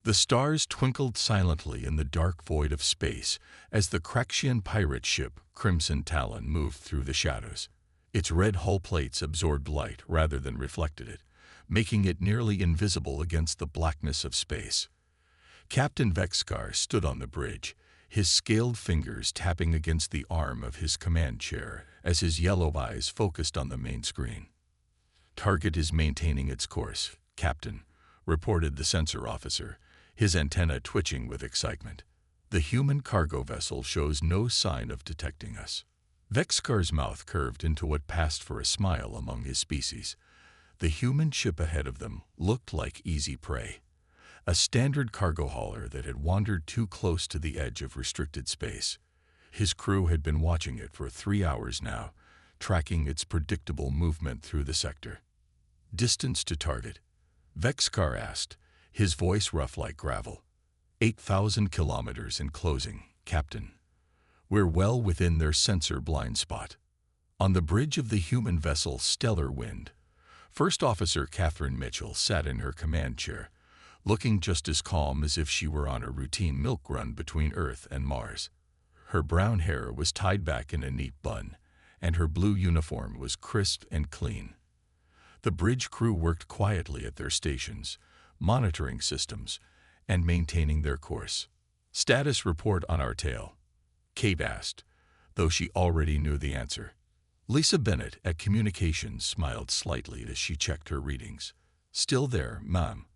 The stars twinkled silently in the dark void of space as the Kraxian pirate ship Crimson Talon moved through the shadows. Its red hull plates absorbed light rather than reflected it, making it nearly invisible against the blackness of space. Captain Vexkar stood on the bridge, his scaled fingers tapping against the arm of his command chair as his yellow eyes focused on the main screen. "Target is maintaining its course, Captain," reported the sensor officer, his antenna twitching with excitement. "The human cargo vessel shows no sign of detecting us." Vexkar's mouth curved into what passed for a smile among his species. The human ship ahead of them looked like easy prey, a standard cargo hauler that had wandered too close to the edge of restricted space. His crew had been watching it for 3 hours now, tracking its predictable movement through the sector. "Distance to target?" Vexkar asked, his voice rough like gravel. 8,000 kilometers in closing, Captain. We're well within their sensor blind spot." On the bridge of the human vessel Stellar Wind, First Officer Catherine Mitchell sat in her command chair, looking just as calm as if she were on a routine milk run between Earth and Mars. Her brown hair was tied back in a neat bun, and her blue uniform was crisp and clean. The bridge crew worked quietly at their stations, monitoring systems, and maintaining their course. "Status report on our tail?" Kate asked, though she already knew the answer. Lisa Bennett at Communications smiled slightly as she checked her readings. "Still there, Ma'am.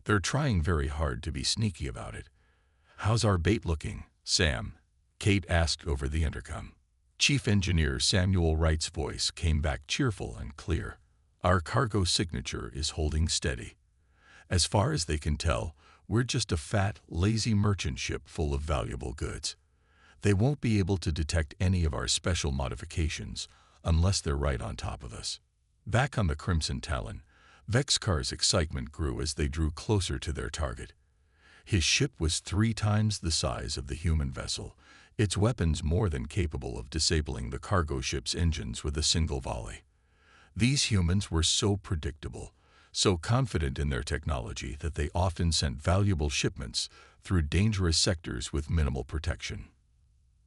They're trying very hard to be sneaky about it." "How's our bait looking, Sam?" Kate asked over the intercom. Chief Engineer Samuel Wright's voice came back cheerful and clear. "Our cargo signature is holding steady. As far as they can tell, we're just a fat, lazy merchant ship full of valuable goods. They won't be able to detect any of our special modifications unless they're right on top of us." Back on the Crimson Talon, Vexkar's excitement grew as they drew closer to their target. His ship was 3 times the size of the human vessel, its weapons more than capable of disabling the cargo ship's engines with a single volley. These humans were so predictable, so confident in their technology that they often sent valuable shipments through dangerous sectors with minimal protection.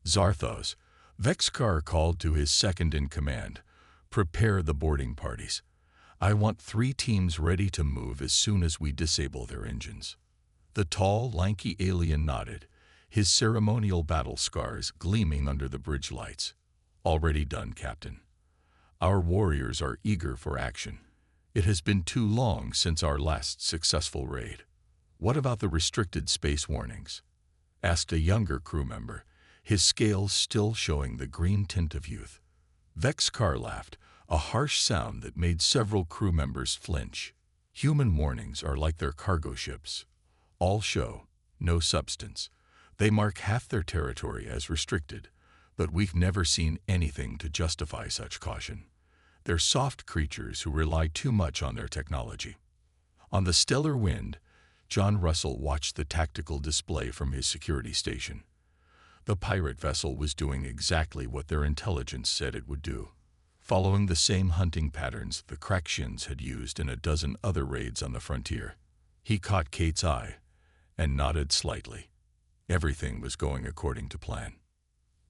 "Zarthos," Vexkar called to his second-in-command, "prepare the boarding parties. I want 3 teams ready to move as soon as we disable their engines." The tall, lanky alien nodded, his ceremonial battle scars gleaming under the bridge lights. "Already done, Captain. Our warriors are eager for action. It has been too long since our last successful raid." "What about the restricted space warnings?" asked a younger crew member, his scales still showing the green tint of youth. Vexkar laughed, a harsh sound that made several crew members flinch. "Human warnings are like their cargo ships. All show, no substance. They mark half their territory as restricted, but we've never seen anything to justify such caution. They're soft creatures who rely too much on their technology." On the Stellar Wind, John Russell watched the tactical display from his security station. The pirate vessel was doing exactly what their intelligence said it would do, following the same hunting patterns the Kraxians had used in a dozen other raids on the frontier. He caught Kate's eye and nodded slightly. Everything was going according to plan.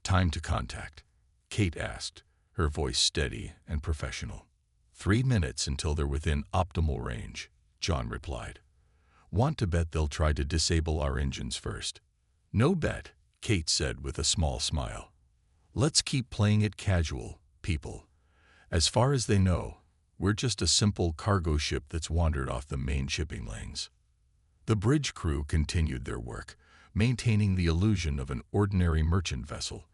"Time to contact?" Kate asked, her voice steady and professional. 3 minutes until they're within optimal range," John replied. "Want to bet they'll try to disable our engines first?" "No bet," Kate said with a small smile. "Let's keep playing it casual, people. As far as they know, we're just a simple cargo ship that's wandered off the main shipping lanes." The bridge crew continued their work, maintaining the illusion of an ordinary merchant vessel.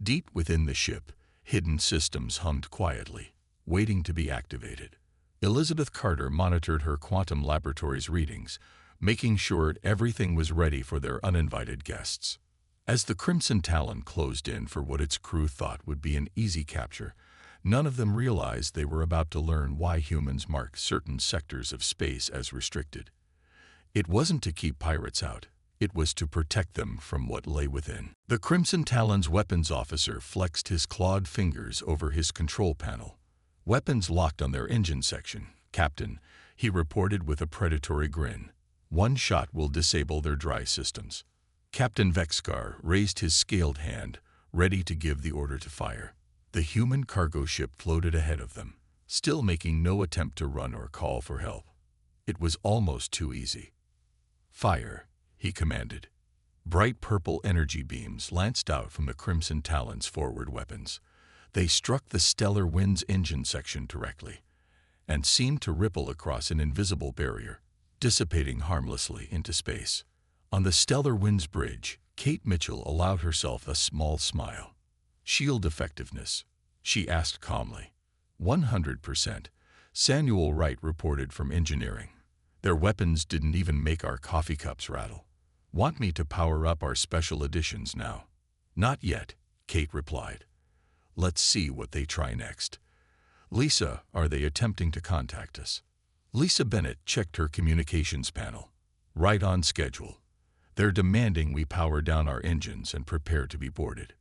Deep within the ship, hidden systems hummed quietly, waiting to be activated. Elizabeth Carter monitored her quantum laboratory's readings, making sure everything was ready for their uninvited guests. As the Crimson Talon closed in for what its crew thought would be an easy capture, none of them realized they were about to learn why humans marked certain sectors of space as restricted. It wasn't to keep pirates out. It was to protect them from what lay within. The Crimson Talon's weapons officer flexed his clawed fingers over his control panel. "Weapons locked on their engine section, Captain," he reported with a predatory grin. One shot will disable their dry systems. Captain Vexkar raised his scaled hand, ready to give the order to fire. The human cargo ship floated ahead of them, still making no attempt to run or call for help. It was almost too easy. "Fire," he commanded. Bright purple energy beams lanced out from the Crimson Talon's forward weapons. They struck the Stellar Wind's engine section directly, and seemed to ripple across an invisible barrier, dissipating harmlessly into space. On the Stellar Wind's bridge, Kate Mitchell allowed herself a small smile. "Shield effectiveness?" she asked calmly. 100%, Samuel Wright reported from engineering. "Their weapons didn't even make our coffee cups rattle." "Want me to power up our special editions now?" "Not yet," Kate replied. "Let's see what they try next." "Lisa, are they attempting to contact us?" Lisa Bennett checked her communications panel. "Right on schedule. They're demanding we power down our engines and prepare to be boarded."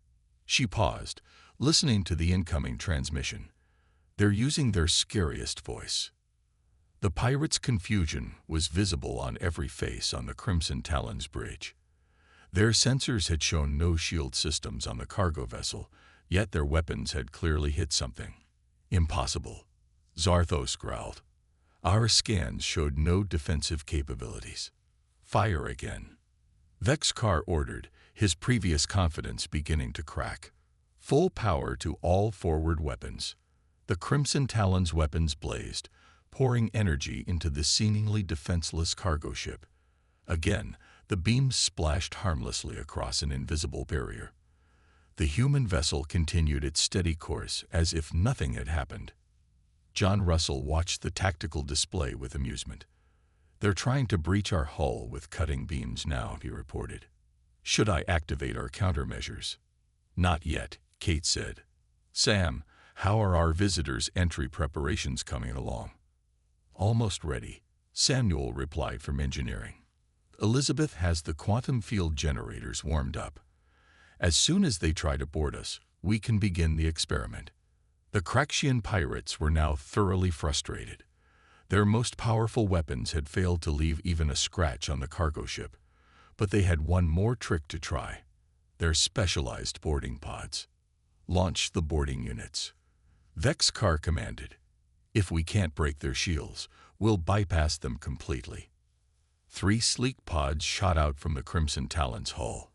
She paused, listening to the incoming transmission. "They're using their scariest voice." The pirates' confusion was visible on every face on the Crimson Talon's bridge. Their sensors had shown no shield systems on the cargo vessel, yet their weapons had clearly hit something. "Impossible," Zarthos growled. "Our scans showed no defensive capabilities." "Fire again," Vexkar ordered, his previous confidence beginning to crack. "Full power to all forward weapons." The Crimson Talon's weapons blazed, pouring energy into the seemingly defenseless cargo ship. Again, the beams splashed harmlessly across an invisible barrier. The human vessel continued its steady course as if nothing had happened. John Russell watched the tactical display with amusement. "They're trying to breach our hull with cutting beams now," he reported. "Should I activate our countermeasures?" "Not yet," Kate said. "Sam, how are our visitors' entry preparations coming along?" "Almost ready," Samuel replied from engineering. "Elizabeth has the quantum field generators warmed up. As soon as they try to board us, we can begin the experiment." The Craxian pirates were now thoroughly frustrated. Their most powerful weapons had failed to leave even a scratch on the cargo ship, but they had one more trick to try: their specialized boarding pods. "Launch the boarding units," Vexkar commanded. "If we can't break their shields, we'll bypass them completely." 3 sleek pods shot out from the Crimson Talon's hull.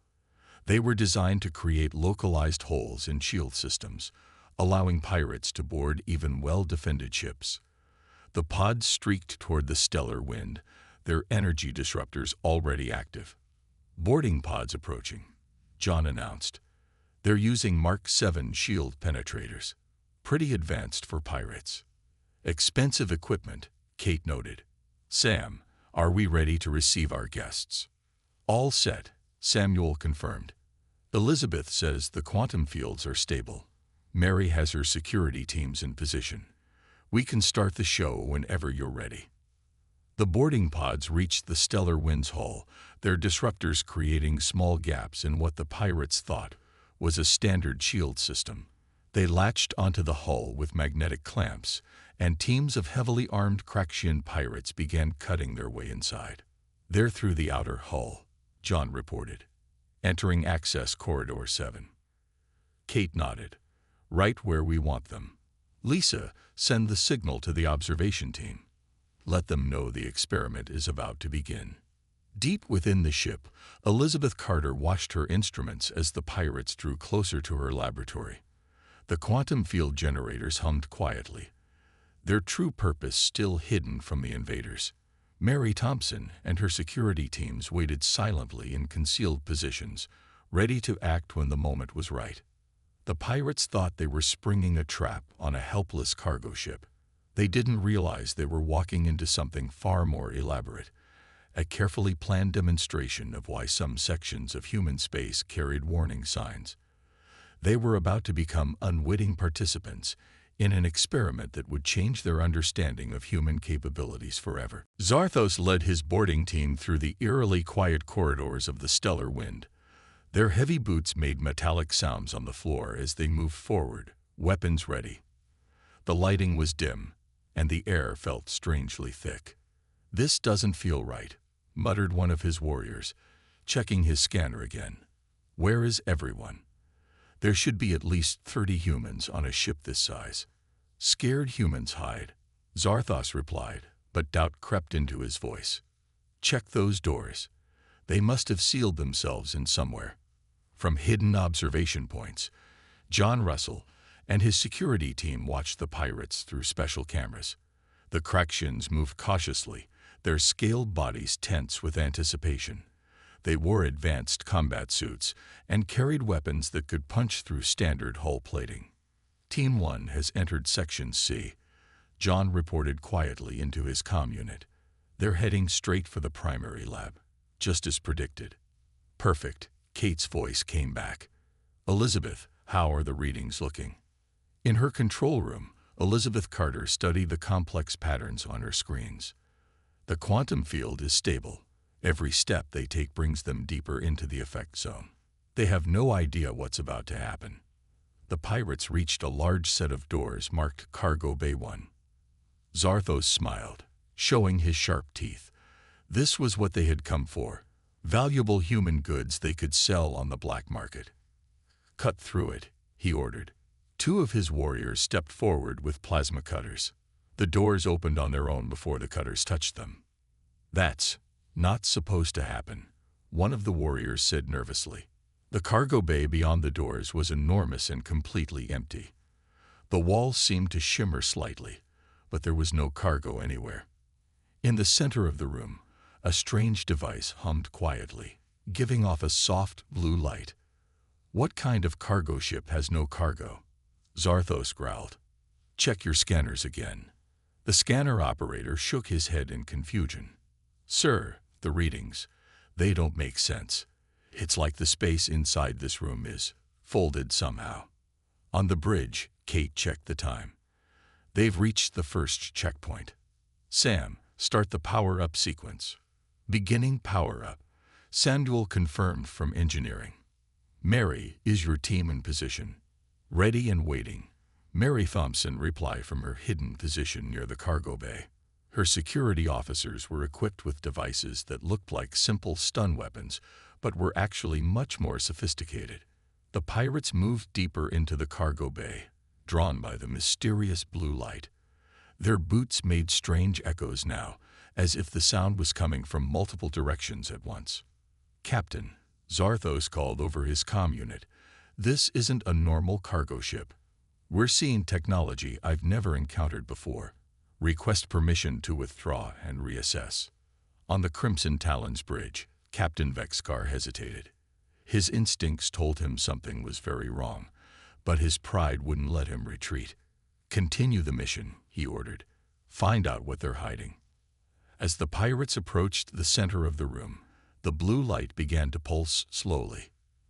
They were designed to create localized holes in shield systems, allowing pirates to board even well-defended ships. The pods streaked toward the Stellar Wind, their energy disruptors already active. "Boarding pods approaching," John announced. "They're using Mark 7 shield penetrators. Pretty advanced for pirates." "Expensive equipment," Kate noted. "Sam, are we ready to receive our guests?" "All set," Samuel confirmed. "Elizabeth says the quantum fields are stable. Mary has her security teams in position. We can start the show whenever you're ready." The boarding pods reached the Stellar Wind's hull, their disruptors creating small gaps in what the pirates thought was a standard shield system. They latched onto the hull with magnetic clamps, and teams of heavily armed Craxian pirates began cutting their way inside. "They're through the outer hull," John reported, "entering access corridor 7. Kate nodded. "Right where we want them. Lisa, send the signal to the observation team. Let them know the experiment is about to begin." Deep within the ship, Elizabeth Carter watched her instruments as the pirates drew closer to her laboratory. The quantum field generators hummed quietly, their true purpose still hidden from the invaders. Mary Thompson and her security teams waited silently in concealed positions, ready to act when the moment was right. The pirates thought they were springing a trap on a helpless cargo ship. They didn't realize they were walking into something far more elaborate, a carefully planned demonstration of why some sections of human space carried warning signs. They were about to become unwitting participants in an experiment that would change their understanding of human capabilities forever. Zarthos led his boarding team through the eerily quiet corridors of the Stellar Wind. Their heavy boots made metallic sounds on the floor as they moved forward, weapons ready. The lighting was dim, and the air felt strangely thick. "This doesn't feel right," muttered one of his warriors, checking his scanner again. "Where is everyone? There should be at least 30 humans on a ship this size." "Scared humans hide," Zarthos replied, but doubt crept into his voice. "Check those doors. They must have sealed themselves in somewhere." From hidden observation points, John Russell and his security team watched the pirates through special cameras. The Craxians moved cautiously, their scaled bodies tense with anticipation. They wore advanced combat suits and carried weapons that could punch through standard hull plating. "Team 1 has entered Section C," John reported quietly into his comm unit. "They're heading straight for the primary lab, just as predicted." "Perfect," Kate's voice came back. "Elizabeth, how are the readings looking?" In her control room, Elizabeth Carter studied the complex patterns on her screens. "The quantum field is stable. Every step they take brings them deeper into the effect zone. They have no idea what's about to happen." The pirates reached a large set of doors marked Cargo Bay 1. Zarthos smiled, showing his sharp teeth. This was what they had come for. Valuable human goods they could sell on the black market. "Cut through it," he ordered. Two of his warriors stepped forward with plasma cutters. The doors opened on their own before the cutters touched them. "That's not supposed to happen," one of the warriors said nervously. The cargo bay beyond the doors was enormous and completely empty. The walls seemed to shimmer slightly, but there was no cargo anywhere. In the center of the room, a strange device hummed quietly, giving off a soft blue light. "What kind of cargo ship has no cargo?" Zarthos growled. "Check your scanners again." The scanner operator shook his head in confusion. "Sir, the readings, they don't make sense. It's like the space inside this room is folded somehow." On the bridge, Kate checked the time. "They've reached the first checkpoint. Sam, start the power-up sequence." "Beginning power-up." Sanduel confirmed from engineering. "Mary, is your team in position?" "Ready and waiting." Mary Thompson replied from her hidden position near the cargo bay. Her security officers were equipped with devices that looked like simple stun weapons, but were actually much more sophisticated. The pirates moved deeper into the cargo bay, drawn by the mysterious blue light. Their boots made strange echoes now, as if the sound was coming from multiple directions at once. "Captain," Zarthos called over his comm unit, "this isn't a normal cargo ship. We're seeing technology I've never encountered before. Request permission to withdraw and reassess." On the Crimson Talons bridge, Captain Vexcar hesitated. His instincts told him something was very wrong, but his pride wouldn't let him retreat. "Continue the mission," he ordered. "Find out what they're hiding." As the pirates approached the center of the room, the blue light began to pulse slowly.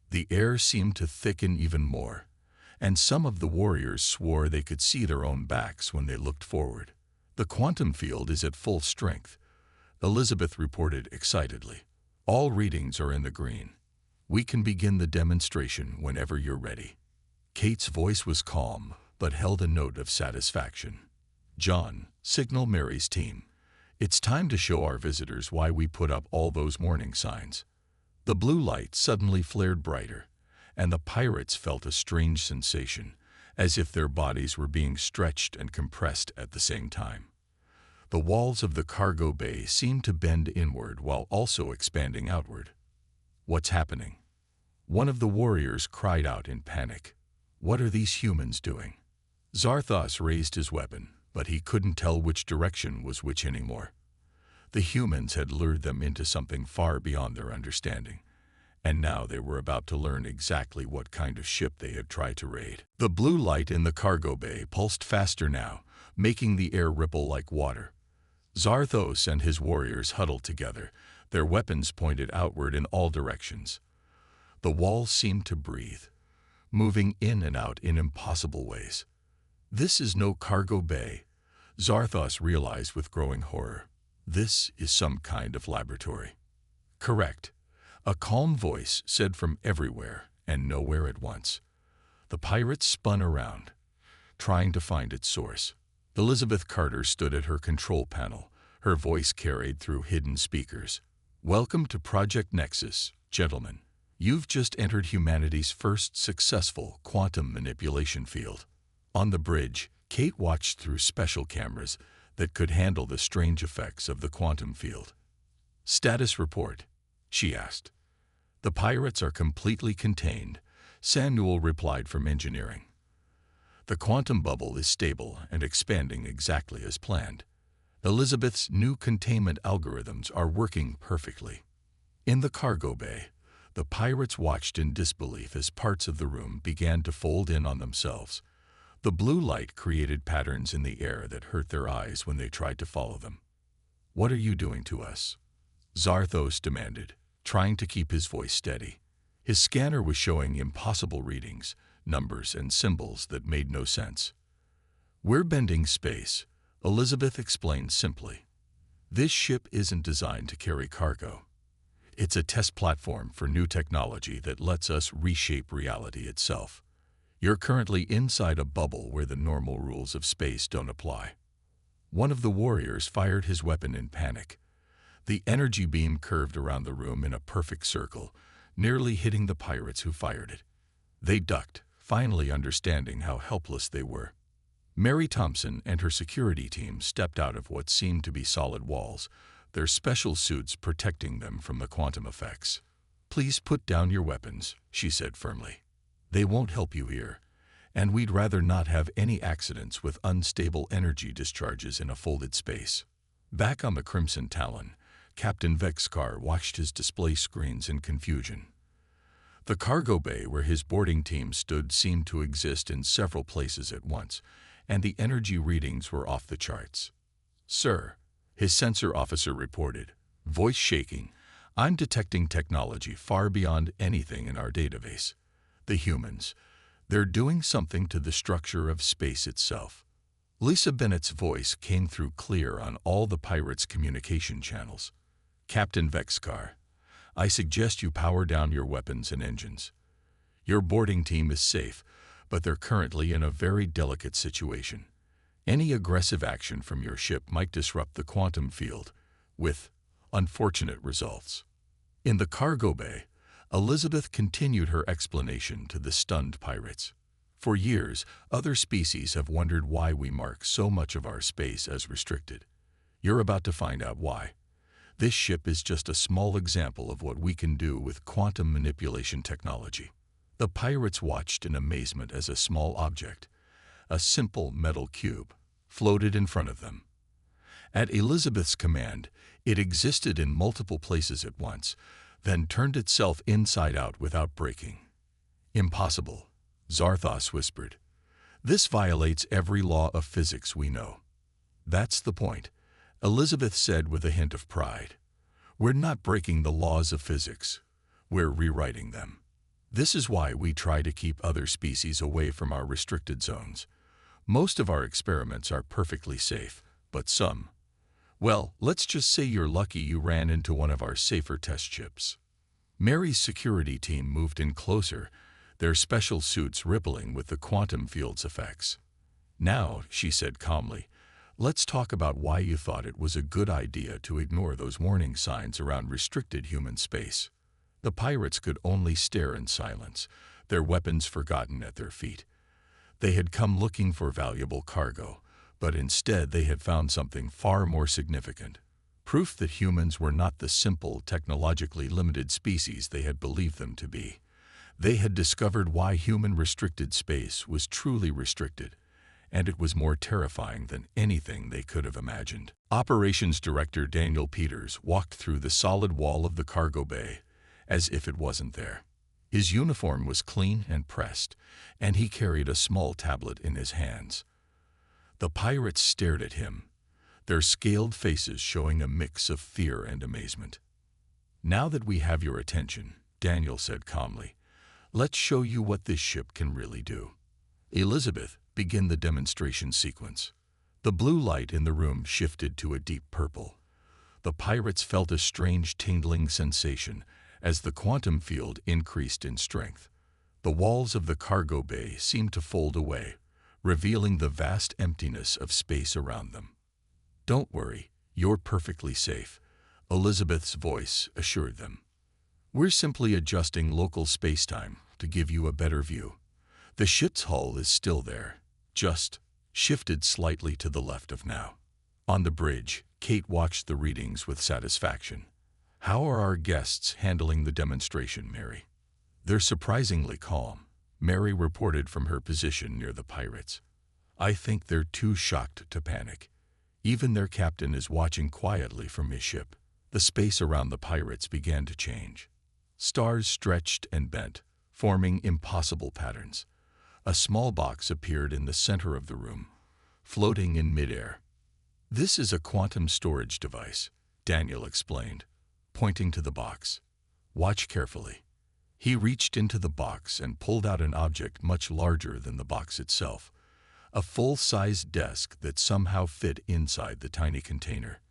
The air seemed to thicken even more, and some of the warriors swore they could see their own backs when they looked forward. "The quantum field is at full strength," Elizabeth reported excitedly. "All readings are in the green. We can begin the demonstration whenever you're ready." Kate's voice was calm, but held a note of satisfaction. "John, signal Mary's team. It's time to show our visitors why we put up all those warning signs." The blue light suddenly flared brighter, and the pirates felt a strange sensation, as if their bodies were being stretched and compressed at the same time. The walls of the cargo bay seemed to bend inward while also expanding outward. "What's happening?" One of the warriors cried out in panic. "What are these humans doing?" Zarthos raised his weapon, but he couldn't tell which direction was which anymore. The humans had lured them into something far beyond their understanding, and now they were about to learn exactly what kind of ship they had tried to raid. The blue light in the cargo bay pulsed faster now, making the air ripple like water. Zarthos and his warriors huddled together, their weapons pointed outward in all directions. The walls seemed to breathe, moving in and out in impossible ways. "This is no cargo bay," Zarthos realized with growing horror. "This is some kind of laboratory." "Correct," a calm voice said from everywhere and nowhere at once. The pirates spun around, trying to find its source. Elizabeth Carter stood at her control panel, her voice carried through hidden speakers. Welcome to Project Nexus, gentlemen. You've just entered humanity's first successful quantum manipulation field. On the bridge, Kate watched through special cameras that could handle the strange effects of the quantum field. "Status report," she asked. "The pirates are completely contained," Samuel replied from engineering. "The quantum bubble is stable and expanding exactly as planned. Elizabeth's new containment algorithms are working perfectly." In the cargo bay, the pirates watched in disbelief as parts of the room began to fold in on themselves. The blue light created patterns in the air that hurt their eyes when they tried to follow them. "What are you doing to us?" Zarthos demanded, trying to keep his voice steady. His scanner was showing impossible readings, numbers and symbols that made no sense. "We're bending space," Elizabeth explained simply. "This ship isn't designed to carry cargo. It's a test platform for new technology that lets us reshape reality itself. You're currently inside a bubble where the normal rules of space don't apply." One of the warriors fired his weapon in panic. The energy beam curved around the room in a perfect circle, nearly hitting the pirates who fired it. They ducked, finally understanding how helpless they were. Mary Thompson and her security team stepped out of what seemed to be solid walls, their special suits protecting them from the quantum effects. "Please put down your weapons," she said firmly. "They won't help you here, and we'd rather not have any accidents with unstable energy discharges in a folded space." Back on the Crimson Talon, Captain Vexcar watched his display screens in confusion. The cargo bay where his boarding team stood seemed to exist in several places at once, and the energy readings were off the charts. "Sir," his sensor officer reported, voice shaking, "I'm detecting technology far beyond anything in our database. The humans, they're doing something to the structure of space itself." Lisa Bennett's voice came through clear on all the pirates' communication channels. "Captain Vexcar, I suggest you power down your weapons and engines. Your boarding team is safe, but they're currently in a very delicate situation. Any aggressive action from your ship might disrupt the quantum field, with unfortunate results." In the cargo bay, Elizabeth continued her explanation to the stunned pirates. "For years, other species have wondered why we mark so much of our space as restricted. You're about to find out why. This ship is just a small example of what we can do with quantum manipulation technology." The pirates watched in amazement as a small object, a simple metal cube, floated in front of them. At Elizabeth's command, it existed in multiple places at once, then turned itself inside out without breaking. "Impossible," Zarthos whispered. "This violates every law of physics we know." "That's the point," Elizabeth said with a hint of pride. "We're not breaking the laws of physics. We're rewriting them. This is why we try to keep other species away from our restricted zones. Most of our experiments are perfectly safe, but some, well, let's just say you're lucky you ran into one of our safer test ships." Mary's security team moved in closer, their special suits rippling with the quantum field's effects. "Now," she said calmly, "let's talk about why you thought it was a good idea to ignore those warning signs around restricted human space." The pirates could only stare in silence, their weapons forgotten at their feet. They had come looking for valuable cargo, but instead they had found something far more significant. Proof that humans were not the simple, technologically limited species they had believed them to be. They had discovered why human restricted space was truly restricted, and it was more terrifying than anything they could have imagined. Operations Director Daniel Peters walked through the solid wall of the cargo bay, as if it wasn't there. His uniform was clean and pressed, and he carried a small tablet in his hands. The pirates stared at him, their scaled faces showing a mix of fear and amazement. "Now that we have your attention," Daniel said calmly, "let's show you what this ship can really do." "Elizabeth, begin the demonstration sequence." The blue light in the room shifted to a deep purple. The pirates felt a strange tingling sensation as the quantum field increased in strength. The walls of the cargo bay seemed to fold away, revealing the vast emptiness of space around them. "Don't worry, you're perfectly safe," Elizabeth's voice assured them. "We're simply adjusting local spacetime to give you a better view. The ship's hull is still there, just shifted slightly to the left of now." On the bridge, Kate watched the readings with satisfaction. "How are our guests handling the demonstration, Mary?" "They're surprisingly calm," Mary reported from her position near the pirates. "I think they're too shocked to panic. Even their captain is watching quietly from his ship." The space around the pirates began to change. Stars stretched and bent, forming impossible patterns. A small box appeared in the center of the room, floating in midair. "This is a quantum storage device," Daniel explained, pointing to the box. "Watch carefully." He reached into the box and pulled out an object much larger than the box itself, a full-sized desk that somehow fit inside the tiny container.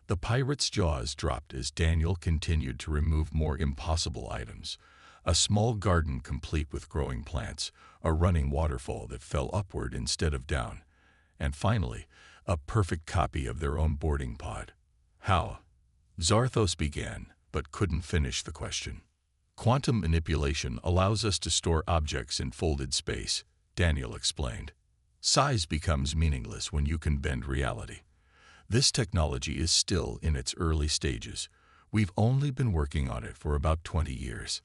The pirate's jaws dropped as Daniel continued to remove more impossible items. A small garden complete with growing plants, a running waterfall that fell upward instead of down, and finally, a perfect copy of their own boarding pod. "How?" Zarthos began, but couldn't finish the question. "Quantum manipulation allows us to store objects in folded space," Daniel explained. "Size becomes meaningless when you can bend reality. This technology is still in its early stages. We've only been working on it for about 20 years.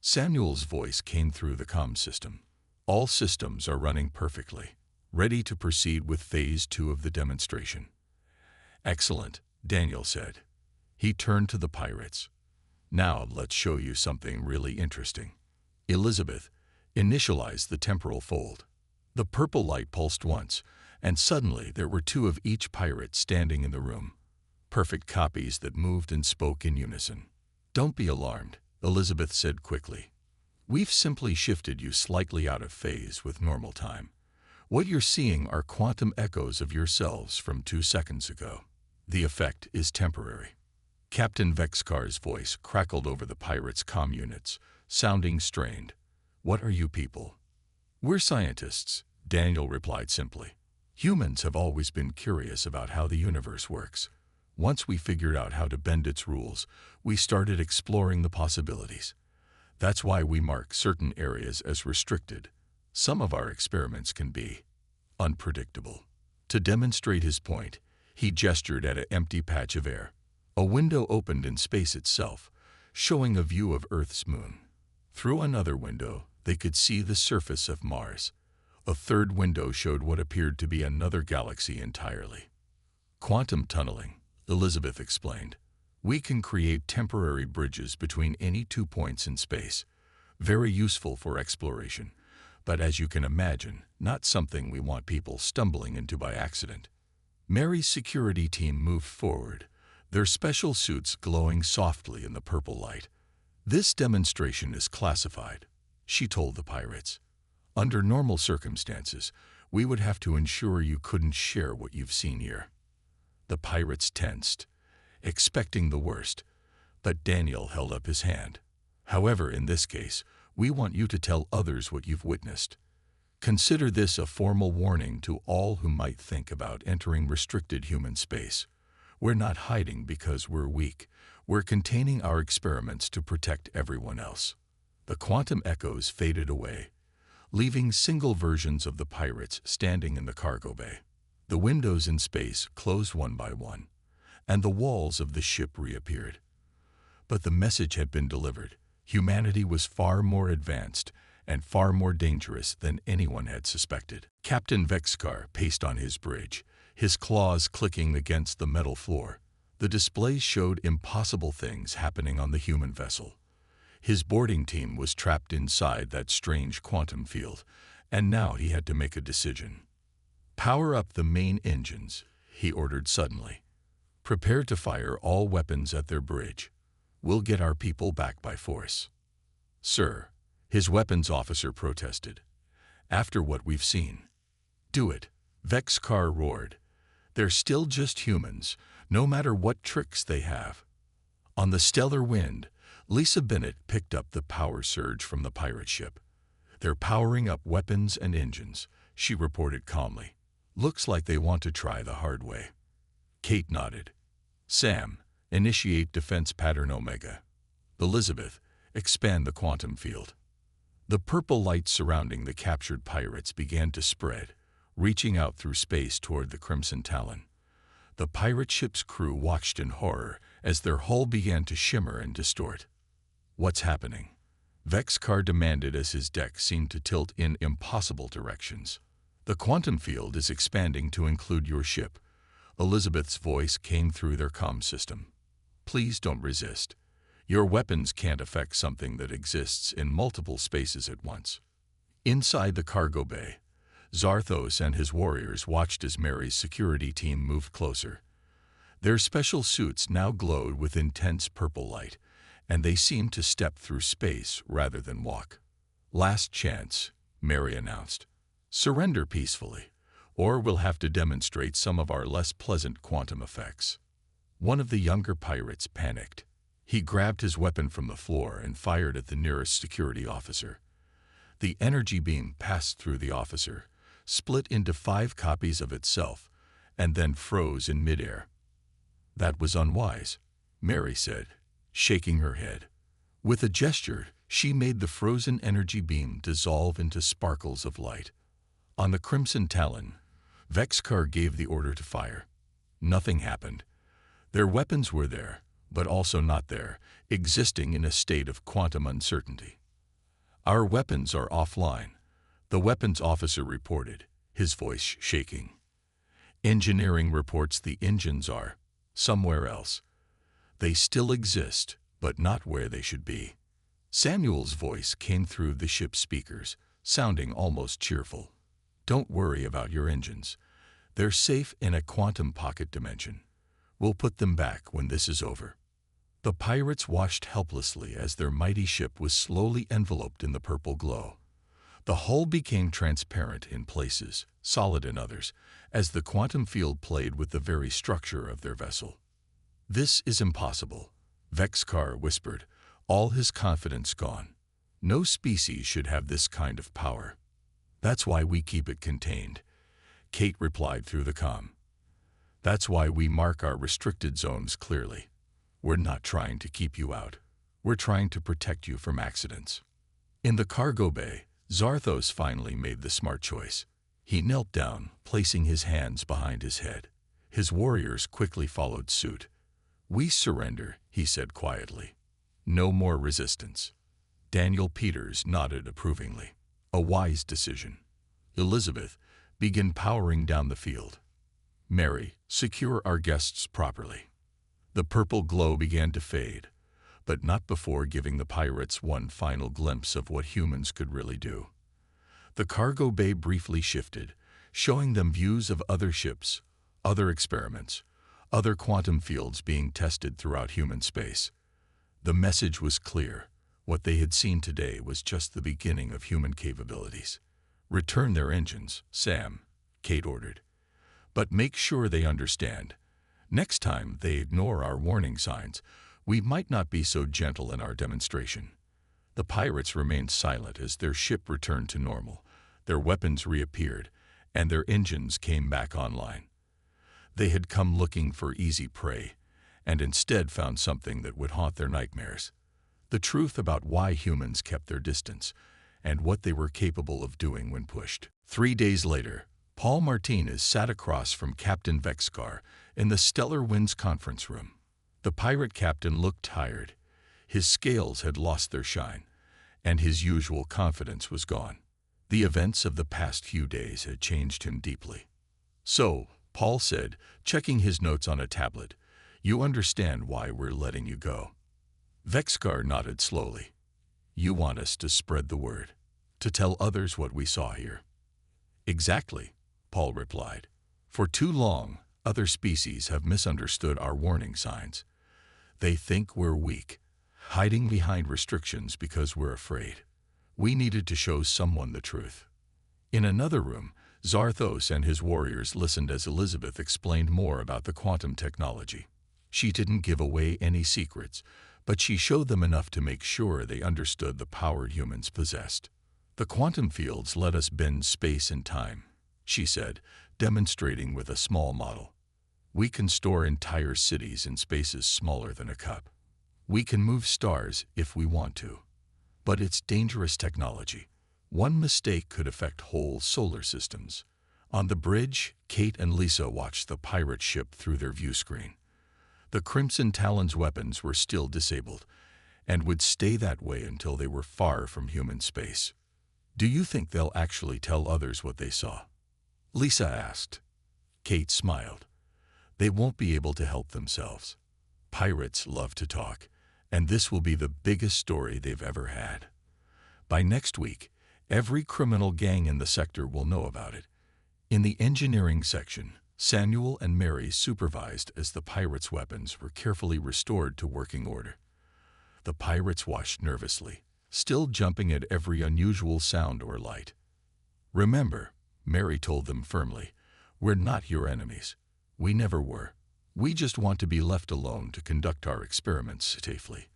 Samuel's voice came through the comm system. "All systems are running perfectly, ready to proceed with Phase 2 of the demonstration." "Excellent," Daniel said. He turned to the pirates. "Now let's show you something really interesting." Elizabeth, initialize the temporal fold. The purple light pulsed once, and suddenly there were two of each pirate standing in the room. Perfect copies that moved and spoke in unison. "Don't be alarmed," Elizabeth said quickly. "We've simply shifted you slightly out of phase with normal time. What you're seeing are quantum echoes of yourselves from 2 seconds ago. The effect is temporary." Captain Vexkar's voice crackled over the pirates' comm units, sounding strained. "What are you people?" "We're scientists," Daniel replied simply. "Humans have always been curious about how the universe works. Once we figured out how to bend its rules, we started exploring the possibilities. That's why we mark certain areas as restricted. Some of our experiments can be unpredictable." To demonstrate his point, he gestured at an empty patch of air. A window opened in space itself, showing a view of Earth's moon. Through another window, they could see the surface of Mars. A third window showed what appeared to be another galaxy entirely. "Quantum tunneling," Elizabeth explained. "We can create temporary bridges between any 2 points in space. Very useful for exploration, but as you can imagine, not something we want people stumbling into by accident." Mary's security team moved forward, their special suits glowing softly in the purple light. "This demonstration is classified," she told the pirates. "Under normal circumstances, we would have to ensure you couldn't share what you've seen here." The pirates tensed, expecting the worst, but Daniel held up his hand. "However, in this case, we want you to tell others what you've witnessed. Consider this a formal warning to all who might think about entering restricted human space. We're not hiding because we're weak. We're containing our experiments to protect everyone else." The quantum echoes faded away, leaving single versions of the pirates standing in the cargo bay. The windows in space closed one by one, and the walls of the ship reappeared. But the message had been delivered. Humanity was far more advanced and far more dangerous than anyone had suspected. Captain Vexkar paced on his bridge, his claws clicking against the metal floor. The display showed impossible things happening on the human vessel. His boarding team was trapped inside that strange quantum field, and now he had to make a decision. "Power up the main engines," he ordered suddenly. "Prepare to fire all weapons at their bridge. We'll get our people back by force." "Sir," his weapons officer protested. "After what we've seen." "Do it," Vexkar roared. "They're still just humans, no matter what tricks they have." On the stellar wind, Lisa Bennett picked up the power surge from the pirate ship. "They're powering up weapons and engines," she reported calmly. "Looks like they want to try the hard way." Kate nodded. "Sam, Initiate defense pattern Omega. Elizabeth, expand the quantum field. The purple light surrounding the captured pirates began to spread, reaching out through space toward the Crimson Talon. The pirate ship's crew watched in horror as their hull began to shimmer and distort. "What's happening?" Vexcar demanded as his deck seemed to tilt in impossible directions. "The quantum field is expanding to include your ship." Elizabeth's voice came through their comm system. "Please don't resist. Your weapons can't affect something that exists in multiple spaces at once." Inside the cargo bay, Zarthos and his warriors watched as Mary's security team moved closer. Their special suits now glowed with intense purple light, and they seemed to step through space rather than walk. "Last chance," Mary announced. "Surrender peacefully, or we'll have to demonstrate some of our less pleasant quantum effects." One of the younger pirates panicked. He grabbed his weapon from the floor and fired at the nearest security officer. The energy beam passed through the officer, split into 5 copies of itself, and then froze in midair. "That was unwise," Mary said, shaking her head. With a gesture, she made the frozen energy beam dissolve into sparkles of light. On the Crimson Talon, Vexcar gave the order to fire. Nothing happened. Their weapons were there, but also not there, existing in a state of quantum uncertainty. "Our weapons are offline," the weapons officer reported, his voice shaking. "Engineering reports the engines are somewhere else. They still exist, but not where they should be." Samuel's voice came through the ship's speakers, sounding almost cheerful. "Don't worry about your engines. They're safe in a quantum pocket dimension. We'll put them back when this is over." The pirates watched helplessly as their mighty ship was slowly enveloped in the purple glow. The hull became transparent in places, solid in others, as the quantum field played with the very structure of their vessel. "This is impossible," Vexcar whispered, all his confidence gone. "No species should have this kind of power." "That's why we keep it contained," Kate replied through the comm. "That's why we mark our restricted zones clearly. We're not trying to keep you out. We're trying to protect you from accidents." In the cargo bay, Zarthos finally made the smart choice. He knelt down, placing his hands behind his head. His warriors quickly followed suit. "We surrender," he said quietly. "No more resistance." Daniel Peters nodded approvingly. "A wise decision." "Elizabeth, begin powering down the field." "Mary, secure our guests properly." The purple glow began to fade, but not before giving the pirates one final glimpse of what humans could really do. The cargo bay briefly shifted, showing them views of other ships, other experiments, other quantum fields being tested throughout human space. The message was clear. What they had seen today was just the beginning of human capabilities. "Return their engines, Sam," Kate ordered. "But make sure they understand. Next time they ignore our warning signs, we might not be so gentle in our demonstration." The pirates remained silent as their ship returned to normal, their weapons reappeared, and their engines came back online. They had come looking for easy prey, and instead found something that would haunt their nightmares. The truth about why humans kept their distance, and what they were capable of doing when pushed. 3 days later, Paul Martinez sat across from Captain Vexcar in the Stellar Winds conference room. The pirate captain looked tired. His scales had lost their shine, and his usual confidence was gone. The events of the past few days had changed him deeply. "So," Paul said, checking his notes on a tablet, "you understand why we're letting you go." Vexcar nodded slowly. "You want us to spread the word, to tell others what we saw here." "Exactly," Paul replied. "For too long, other species have misunderstood our warning signs. They think we're weak, hiding behind restrictions because we're afraid. We needed to show someone the truth." In another room, Zarthos and his warriors listened as Elizabeth explained more about the quantum technology. She didn't give away any secrets, but she showed them enough to make sure they understood the power humans possessed. "The quantum fields let us bend space and time," she said, demonstrating with a small model. We can store entire cities in spaces smaller than a cup. We can move stars if we want to. But it's dangerous technology. One mistake could affect whole solar systems. On the bridge, Kate and Lisa watched the pirate ship through their view screen. The Crimson Talon's weapons were still disabled, and would stay that way until they were far from human space. "Do you think they'll actually tell others what they saw?" Lisa asked. Kate smiled. "They won't be able to help themselves. Pirates love to talk, and this will be the biggest story they've ever had. By next week, every criminal gang in the sector will know about it." In the engineering section, Samuel and Mary supervised as the pirates' weapons were carefully restored to working order. The pirates watched nervously, still jumping at every unusual sound or light. "Remember," Mary told them firmly, "we're not your enemies. We never were. We just want to be left alone to conduct our experiments safely.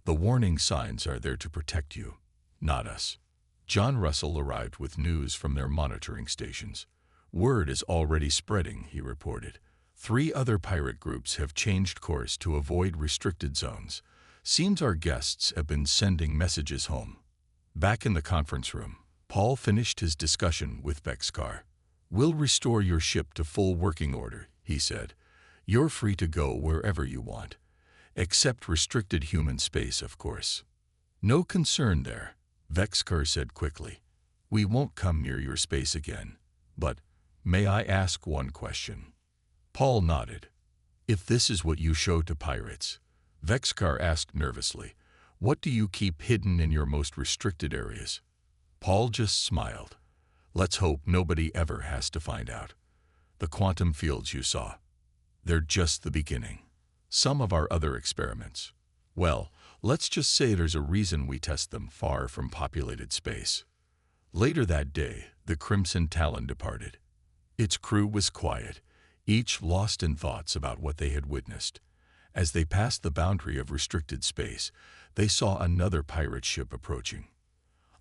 The warning signs are there to protect you, not us." John Russell arrived with news from their monitoring stations. "Word is already spreading," he reported. "3 other pirate groups have changed course to avoid restricted zones. Seems our guests have been sending messages home." Back in the conference room, Paul finished his discussion with Vexcar. "We'll restore your ship to full working order," he said. "You're free to go wherever you want. Except restricted human space, of course." "No concern there," Vexcar said quickly. "We won't come near your space again. But may I ask one question?" Paul nodded. "If this is what you show to pirates," Vexcar asked nervously, "what do you keep hidden in your most restricted areas?" Paul just smiled. "Let's hope nobody ever has to find out. The quantum fields you saw, they're just the beginning. Some of our other experiments, well, let's just say there's a reason we test them far from populated space." Later that day, the Crimson Talon departed. Its crew was quiet, each lost in thoughts about what they had witnessed. As they passed the boundary of restricted space, they saw another pirate ship approaching.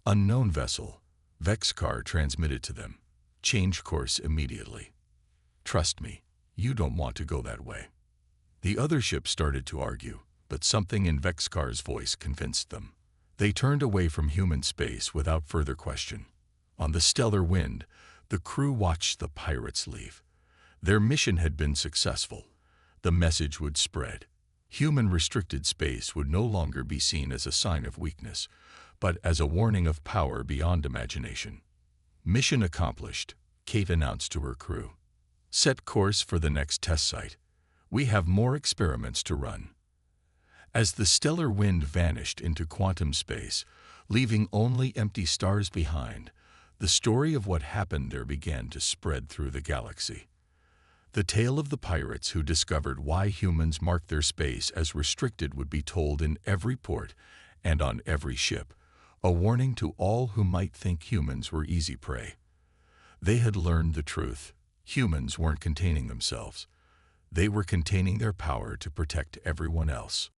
"Unknown vessel," Vexcar transmitted to them. "Change course immediately. Trust me, you don't want to go that way." The other ship started to argue, but something in Vexcar's voice convinced them. They turned away from human space without further question. On the stellar wind, the crew watched the pirates leave. Their mission had been successful. The message would spread. Human restricted space would no longer be seen as a sign of weakness, but as a warning of power beyond imagination. "Mission accomplished," Kate announced to her crew. "Set course for the next test site. We have more experiments to run." As the stellar wind vanished into quantum space, leaving only empty stars behind, the story of what happened there began to spread through the galaxy. The tale of the pirates who discovered why humans marked their space as restricted would be told in every port and on every ship, a warning to all who might think humans were easy prey. They had learned the truth. Humans weren't containing themselves. They were containing their power to protect everyone else.